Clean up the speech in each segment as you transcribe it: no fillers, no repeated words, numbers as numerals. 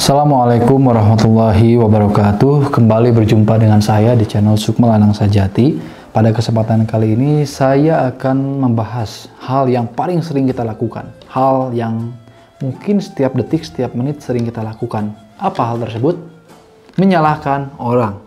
Assalamualaikum warahmatullahi wabarakatuh. Kembali berjumpa dengan saya di channel Sukma Lanang Sajati. Pada kesempatan kali ini saya akan membahas hal yang paling sering kita lakukan. Hal yang mungkin setiap detik, setiap menit sering kita lakukan. Apa hal tersebut? Menyalahkan orang.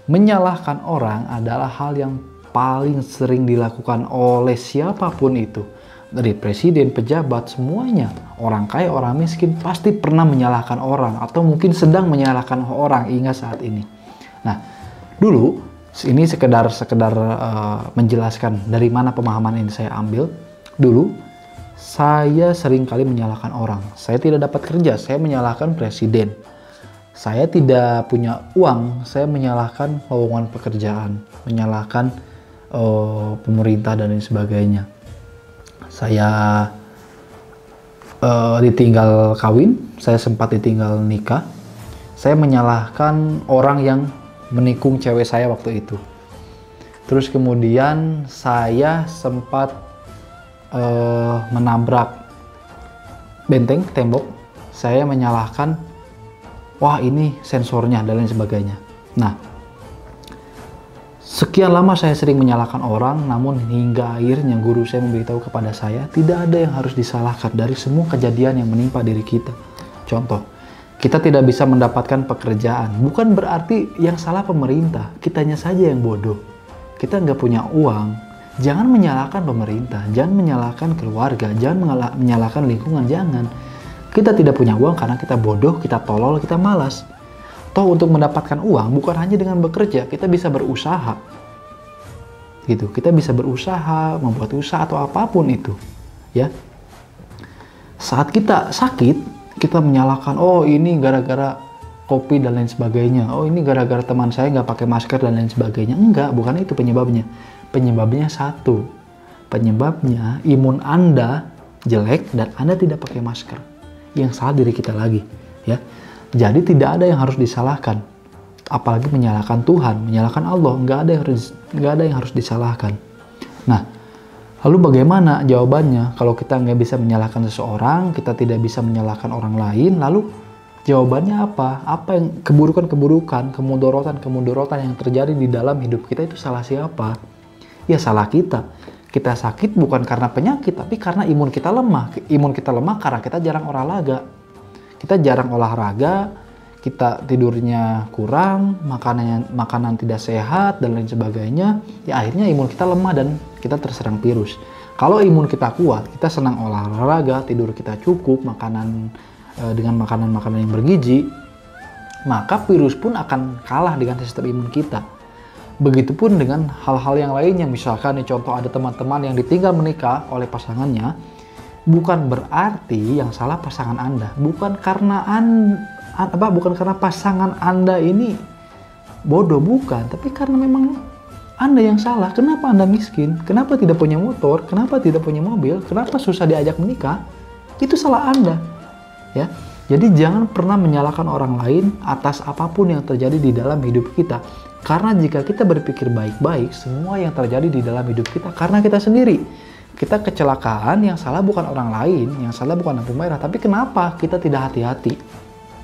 Menyalahkan orang adalah hal yang paling sering dilakukan oleh siapapun itu. Dari presiden, pejabat, semuanya. Orang kaya, orang miskin pasti pernah menyalahkan orang atau mungkin sedang menyalahkan orang hingga saat ini. Nah, dulu ini sekedar menjelaskan dari mana pemahaman ini saya ambil. Dulu saya sering kali menyalahkan orang. Saya tidak dapat kerja, saya menyalahkan presiden. Saya tidak punya uang, saya menyalahkan lowongan pekerjaan, menyalahkan pemerintah dan lain sebagainya. Saya ditinggal kawin, saya sempat ditinggal nikah. Saya menyalahkan orang yang menikung cewek saya waktu itu. Terus kemudian saya sempat menabrak benteng, tembok. Saya menyalahkan, wah ini sensornya dan lain sebagainya. Nah, sekian lama saya sering menyalahkan orang, namun hingga akhirnya guru saya memberitahu kepada saya, tidak ada yang harus disalahkan dari semua kejadian yang menimpa diri kita. Contoh, kita tidak bisa mendapatkan pekerjaan, bukan berarti yang salah pemerintah, kitanya saja yang bodoh. Kita nggak punya uang, jangan menyalahkan pemerintah, jangan menyalahkan keluarga, jangan menyalahkan lingkungan, jangan. Kita tidak punya uang karena kita bodoh, kita tolol, kita malas. Toh untuk mendapatkan uang bukan hanya dengan bekerja, kita bisa berusaha. Gitu. Kita bisa berusaha, membuat usaha atau apapun itu, ya. Saat kita sakit, kita menyalahkan, oh ini gara-gara kopi dan lain sebagainya. Oh ini gara-gara teman saya nggak pakai masker dan lain sebagainya. Enggak, bukan itu penyebabnya. Penyebabnya satu. Penyebabnya imun Anda jelek dan Anda tidak pakai masker. Yang salah diri kita lagi, ya. Jadi tidak ada yang harus disalahkan, apalagi menyalahkan Tuhan, menyalahkan Allah, nggak ada yang harus disalahkan. Nah, lalu bagaimana jawabannya? Kalau kita nggak bisa menyalahkan seseorang, kita tidak bisa menyalahkan orang lain, lalu jawabannya apa? Apa yang keburukan-keburukan, kemudorotan yang terjadi di dalam hidup kita itu salah siapa? Ya salah kita. Kita sakit bukan karena penyakit, tapi karena imun kita lemah. Imun kita lemah karena kita jarang olahraga. Kita jarang olahraga, kita tidurnya kurang, makanan tidak sehat, dan lain sebagainya. Ya akhirnya imun kita lemah dan kita terserang virus. Kalau imun kita kuat, kita senang olahraga, tidur kita cukup, dengan makanan-makanan yang bergizi, maka virus pun akan kalah dengan sistem imun kita. Begitupun dengan hal-hal yang lainnya. Misalkan nih contoh, ada teman-teman yang ditinggal menikah oleh pasangannya. Bukan berarti yang salah pasangan Anda, bukan karena pasangan Anda ini bodoh, bukan, tapi karena memang Anda yang salah. Kenapa Anda miskin? Kenapa tidak punya motor? Kenapa tidak punya mobil? Kenapa susah diajak menikah? Itu salah Anda, ya. Jadi jangan pernah menyalahkan orang lain atas apapun yang terjadi di dalam hidup kita. Karena jika kita berpikir baik-baik, semua yang terjadi di dalam hidup kita karena kita sendiri. Kita kecelakaan, yang salah bukan orang lain, yang salah bukan lampu merah, tapi kenapa kita tidak hati-hati?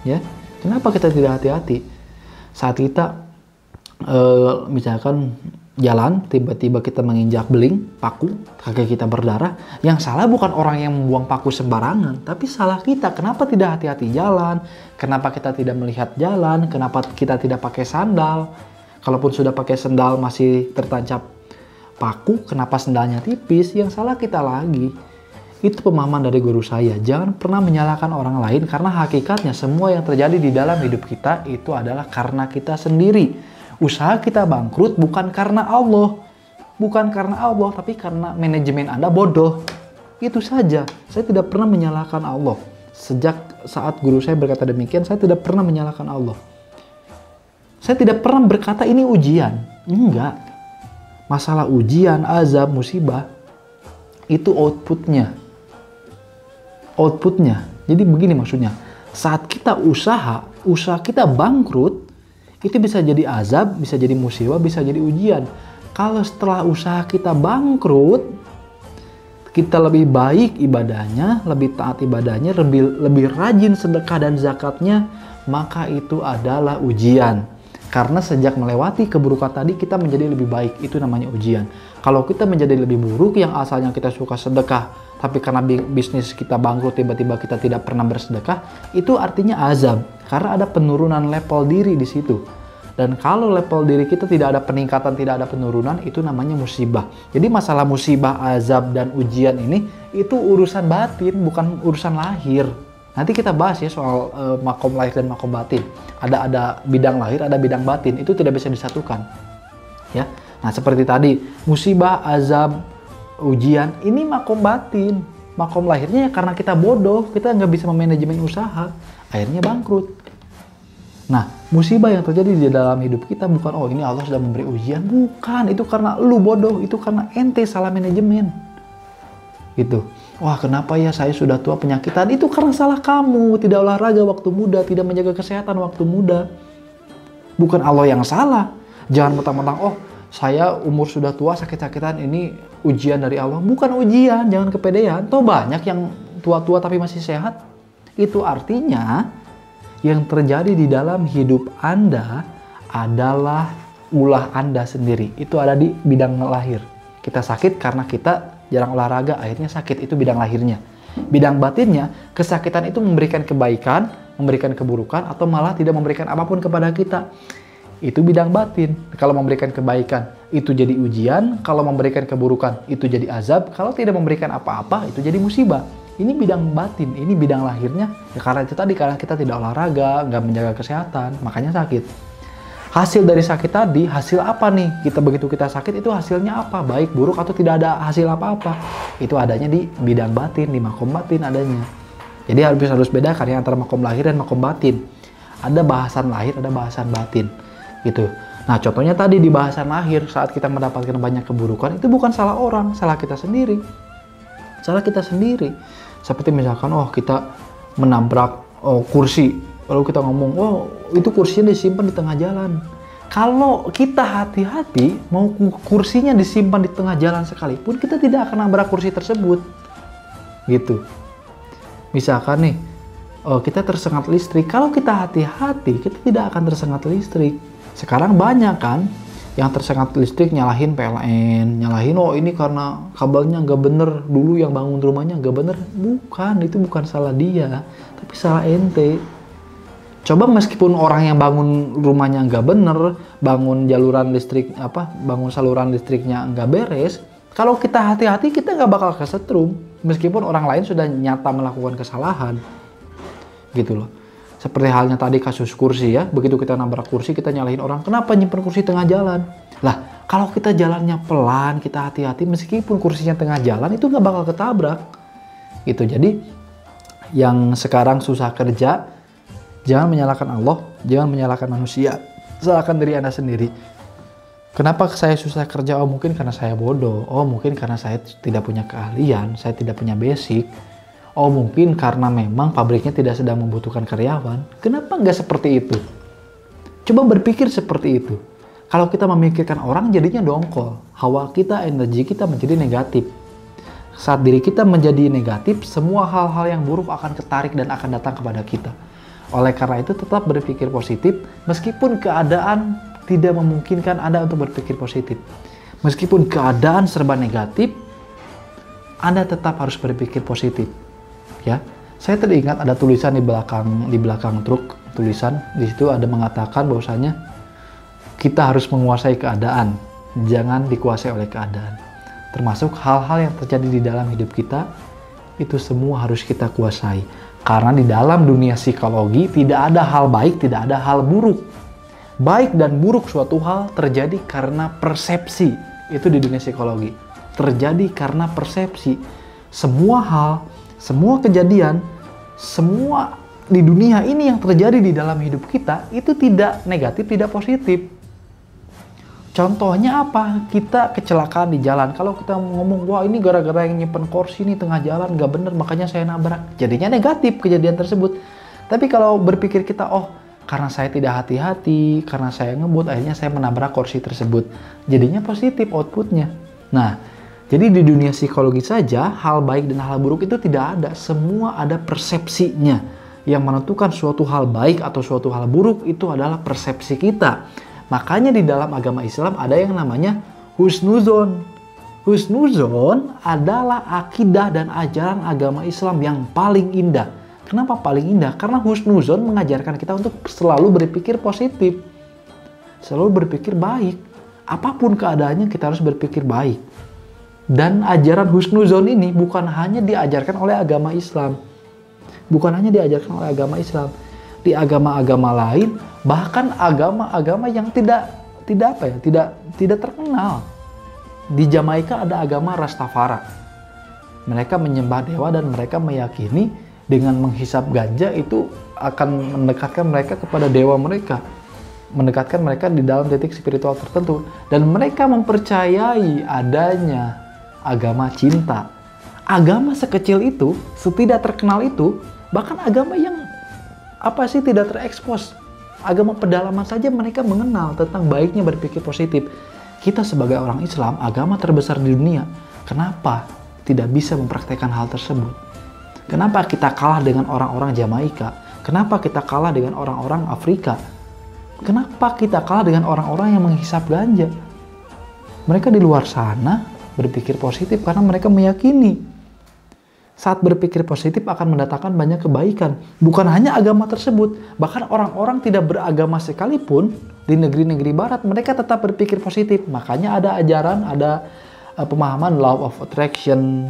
Ya, kenapa kita tidak hati-hati? Saat kita misalkan jalan, tiba-tiba kita menginjak beling, paku, kaki kita berdarah, yang salah bukan orang yang membuang paku sembarangan, tapi salah kita. Kenapa tidak hati-hati jalan? Kenapa kita tidak melihat jalan? Kenapa kita tidak pakai sandal? Kalaupun sudah pakai sandal masih tertancap paku, kenapa sendalnya tipis? Yang salah kita lagi. Itu pemahaman dari guru saya. Jangan pernah menyalahkan orang lain, karena hakikatnya semua yang terjadi di dalam hidup kita itu adalah karena kita sendiri. Usaha kita bangkrut bukan karena Allah, bukan karena Allah, tapi karena manajemen Anda bodoh. Itu saja. Saya tidak pernah menyalahkan Allah. Sejak saat guru saya berkata demikian, saya tidak pernah menyalahkan Allah. Saya tidak pernah berkata ini ujian. Enggak. Masalah ujian, azab, musibah, itu outputnya. Jadi begini maksudnya, saat kita usaha kita bangkrut, itu bisa jadi azab, bisa jadi musibah, bisa jadi ujian. Kalau setelah usaha kita bangkrut, kita lebih baik ibadahnya, lebih taat ibadahnya, lebih rajin sedekah dan zakatnya, maka itu adalah ujian. Karena sejak melewati keburukan tadi kita menjadi lebih baik, itu namanya ujian. Kalau kita menjadi lebih buruk yang asalnya kita suka sedekah, tapi karena bisnis kita bangkrut tiba-tiba kita tidak pernah bersedekah, itu artinya azab. Karena ada penurunan level diri di situ. Dan kalau level diri kita tidak ada peningkatan, tidak ada penurunan, itu namanya musibah. Jadi masalah musibah, azab, dan ujian ini itu urusan batin, bukan urusan lahir. Nanti kita bahas ya soal makom lahir dan makom batin. Ada bidang lahir, ada bidang batin. Itu tidak bisa disatukan. Ya. Nah seperti tadi, musibah, azab, ujian, ini makom batin. Makom lahirnya ya karena kita bodoh, kita nggak bisa memanajemen usaha, akhirnya bangkrut. Nah, musibah yang terjadi di dalam hidup kita bukan, oh ini Allah sudah memberi ujian. Bukan, itu karena lu bodoh, itu karena ente salah manajemen. Gitu. Wah, kenapa ya saya sudah tua penyakitan? Itu karena salah kamu, tidak olahraga waktu muda, tidak menjaga kesehatan waktu muda. Bukan Allah yang salah. Jangan mentang-mentang, oh saya umur sudah tua sakit-sakitan, ini ujian dari Allah. Bukan ujian, jangan kepedean. Toh banyak yang tua-tua tapi masih sehat. Itu artinya yang terjadi di dalam hidup Anda adalah ulah Anda sendiri. Itu ada di bidang lahir. Kita sakit karena kita jarang olahraga, akhirnya sakit, itu bidang lahirnya. Bidang batinnya, kesakitan itu memberikan kebaikan, memberikan keburukan, atau malah tidak memberikan apapun kepada kita. Itu bidang batin. Kalau memberikan kebaikan, itu jadi ujian. Kalau memberikan keburukan, itu jadi azab. Kalau tidak memberikan apa-apa, itu jadi musibah. Ini bidang batin, ini bidang lahirnya. Ya karena itu tadi, karena kita tidak olahraga, nggak menjaga kesehatan, makanya sakit. Hasil dari sakit tadi, hasil apa nih? Begitu kita sakit, itu hasilnya apa? Baik, buruk, atau tidak ada hasil apa-apa? Itu adanya di bidang batin, di makom batin adanya. Jadi harus bedakan ya antara makom lahir dan makom batin. Ada bahasan lahir, ada bahasan batin. Gitu. Nah, contohnya tadi di bahasan lahir, saat kita mendapatkan banyak keburukan, itu bukan salah orang, salah kita sendiri. Salah kita sendiri. Seperti misalkan, oh kita menabrak kursi. Lalu kita ngomong, oh itu kursinya disimpan di tengah jalan. Kalau kita hati-hati, mau kursinya disimpan di tengah jalan sekalipun, kita tidak akan nabrak kursi tersebut. Gitu. Misalkan nih, kita tersengat listrik. Kalau kita hati-hati, kita tidak akan tersengat listrik. Sekarang banyak kan yang tersengat listrik nyalahin PLN, nyalahin, oh ini karena kabelnya nggak bener, dulu yang bangun rumahnya nggak bener. Bukan, itu bukan salah dia, tapi salah ente. Coba meskipun orang yang bangun rumahnya nggak bener, bangun bangun saluran listriknya nggak beres, kalau kita hati-hati kita nggak bakal kesetrum, meskipun orang lain sudah nyata melakukan kesalahan, gitu loh. Seperti halnya tadi kasus kursi ya, begitu kita nabrak kursi kita nyalahin orang, kenapa nyimpen kursi tengah jalan? Lah, kalau kita jalannya pelan, kita hati-hati, meskipun kursinya tengah jalan itu nggak bakal ketabrak, gitu. Jadi yang sekarang susah kerja, jangan menyalahkan Allah, jangan menyalahkan manusia. Salahkan diri Anda sendiri. Kenapa saya susah kerja? Oh mungkin karena saya bodoh. Oh mungkin karena saya tidak punya keahlian, saya tidak punya basic. Oh mungkin karena memang pabriknya tidak sedang membutuhkan karyawan. Kenapa nggak seperti itu? Coba berpikir seperti itu. Kalau kita memikirkan orang jadinya dongkol. Hawa kita, energi kita menjadi negatif. Saat diri kita menjadi negatif, semua hal-hal yang buruk akan ketarik dan akan datang kepada kita. Oleh karena itu tetap berpikir positif meskipun keadaan tidak memungkinkan Anda untuk berpikir positif. Meskipun keadaan serba negatif, Anda tetap harus berpikir positif. Ya. Saya teringat ada tulisan di belakang truk, tulisan di situ ada mengatakan bahwasanya kita harus menguasai keadaan, jangan dikuasai oleh keadaan. Termasuk hal-hal yang terjadi di dalam hidup kita, itu semua harus kita kuasai. Karena di dalam dunia psikologi tidak ada hal baik, tidak ada hal buruk. Baik dan buruk suatu hal terjadi karena persepsi. Itu di dunia psikologi. Terjadi karena persepsi. Semua hal, semua kejadian, semua di dunia ini yang terjadi di dalam hidup kita itu tidak negatif, tidak positif. Contohnya apa? Kita kecelakaan di jalan. Kalau kita ngomong, wah ini gara-gara yang nyimpen kursi nih tengah jalan, nggak bener, makanya saya nabrak. Jadinya negatif kejadian tersebut. Tapi kalau berpikir kita, oh karena saya tidak hati-hati, karena saya ngebut, akhirnya saya menabrak kursi tersebut. Jadinya positif outputnya. Nah, Jadi di dunia psikologi saja, hal baik dan hal buruk itu tidak ada. Semua ada persepsinya. Yang menentukan suatu hal baik atau suatu hal buruk itu adalah persepsi kita. Makanya di dalam agama Islam ada yang namanya husnuzon. Husnuzon adalah akidah dan ajaran agama Islam yang paling indah. Kenapa paling indah? Karena husnuzon mengajarkan kita untuk selalu berpikir positif. Selalu berpikir baik. Apapun keadaannya kita harus berpikir baik. Dan ajaran husnuzon ini bukan hanya diajarkan oleh agama Islam. Bukan hanya diajarkan oleh agama Islam. Di agama-agama lain, bahkan agama-agama yang tidak terkenal. Di Jamaika ada agama Rastafari. Mereka menyembah dewa dan mereka meyakini dengan menghisap ganja itu akan mendekatkan mereka kepada dewa mereka. Mendekatkan mereka di dalam titik spiritual tertentu. Dan mereka mempercayai adanya agama cinta. Agama sekecil itu, setidak terkenal itu, bahkan agama yang tidak terekspos. Agama pedalaman saja mereka mengenal tentang baiknya berpikir positif. Kita sebagai orang Islam, agama terbesar di dunia, kenapa tidak bisa mempraktekkan hal tersebut? Kenapa kita kalah dengan orang-orang Jamaika? Kenapa kita kalah dengan orang-orang Afrika? Kenapa kita kalah dengan orang-orang yang menghisap ganja? Mereka di luar sana berpikir positif karena mereka meyakini saat berpikir positif akan mendatangkan banyak kebaikan. Bukan hanya agama tersebut, bahkan orang-orang tidak beragama sekalipun di negeri-negeri barat, mereka tetap berpikir positif. Makanya ada ajaran, ada pemahaman law of attraction.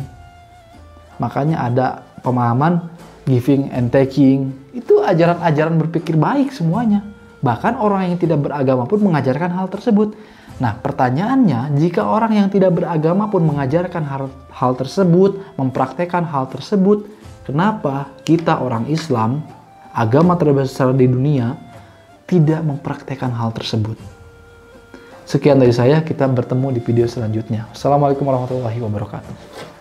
Makanya ada pemahaman giving and taking. Itu ajaran-ajaran berpikir baik semuanya. Bahkan orang yang tidak beragama pun mengajarkan hal tersebut. Nah, pertanyaannya, jika orang yang tidak beragama pun mengajarkan hal tersebut, mempraktekkan hal tersebut, kenapa kita orang Islam, agama terbesar di dunia, tidak mempraktekkan hal tersebut? Sekian dari saya, kita bertemu di video selanjutnya. Assalamualaikum warahmatullahi wabarakatuh.